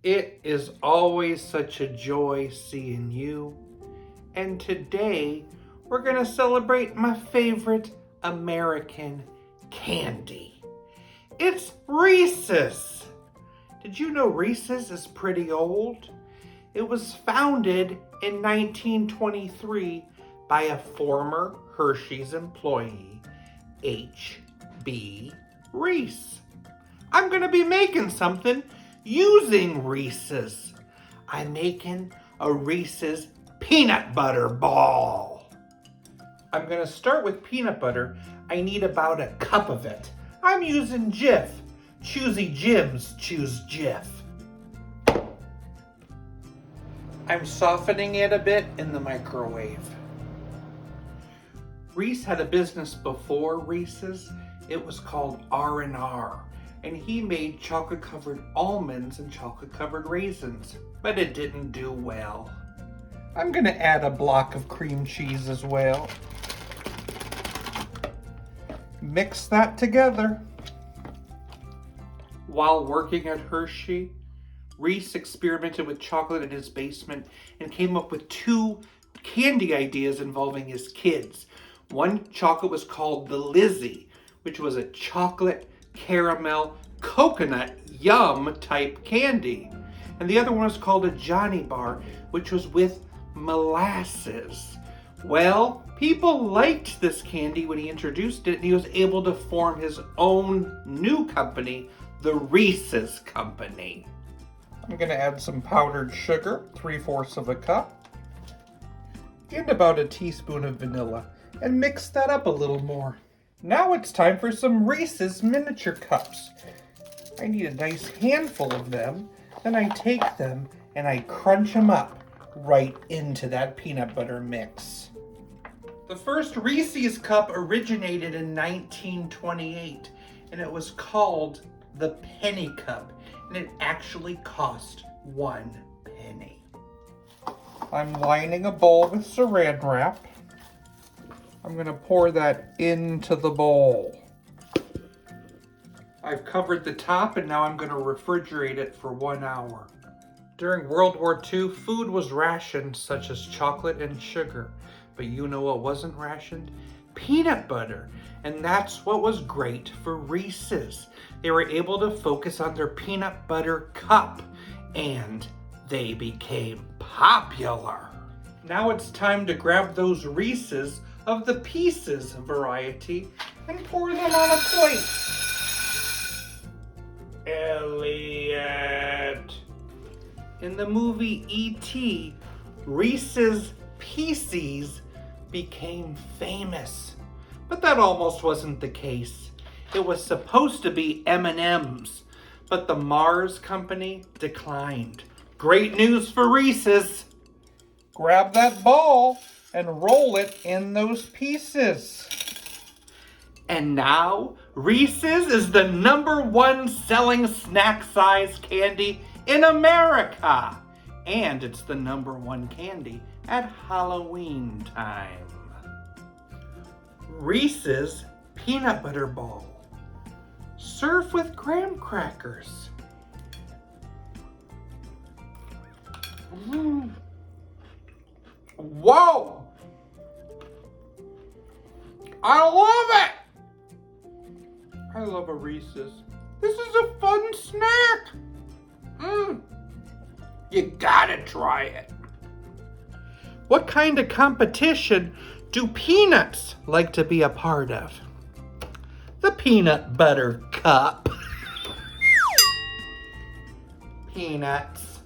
It is always such a joy seeing you. And today we're going to celebrate my favorite American candy. It's Reese's. Did you know Reese's is pretty old? It was founded in 1923 by a former Hershey's employee, H.B. Reese. I'm going to be making something using Reese's. I'm making a Reese's peanut butter ball. I'm going to start with peanut butter. I need about a cup of it. I'm using Jif. Choosy Jims choose Jif. I'm softening it a bit in the microwave. Reese had a business before Reese's. It was called R&R, and he made chocolate-covered almonds and chocolate-covered raisins, but it didn't do well. I'm gonna add a block of cream cheese as well. Mix that together. While working at Hershey, Reese experimented with chocolate in his basement and came up with two candy ideas involving his kids. One chocolate was called the Lizzie, which was a chocolate, caramel, coconut, yum type candy. And the other one was called a Johnny Bar, which was with molasses. Well, people liked this candy when he introduced it, and he was able to form his own new company, the Reese's Company. I'm going to add some powdered sugar, 3/4 of a cup, and about a teaspoon of vanilla, and mix that up a little more. Now it's time for some Reese's miniature cups. I need a nice handful of them, then I take them and I crunch them up right into that peanut butter mix. The first Reese's cup originated in 1928, and it was called the penny cup, and it actually cost 1 penny. I'm lining a bowl with saran wrap. I'm going to pour that into the bowl. I've covered the top, and now I'm going to refrigerate it for 1 hour. During World War II, food was rationed, such as chocolate and sugar. But you know what wasn't rationed? Peanut butter. And that's what was great for Reese's. They were able to focus on their peanut butter cup, and they became popular. Now it's time to grab those Reese's of the Pieces variety and pour them on a plate. Elliot. In the movie E.T., Reese's Pieces became famous. But that almost wasn't the case. It was supposed to be M&M's, but the Mars company declined. Great news for Reese's. Grab that ball and roll it in those pieces. And now, Reese's is the #1 selling snack size candy in America. And it's the #1 candy at Halloween time. Reese's Peanut Butter Ball. Serve with graham crackers. Whoa! I love it! I love a Reese's. This is a fun snack. You gotta try it. What kind of competition do peanuts like to be a part of? The Peanut Butter Cup. Peanuts.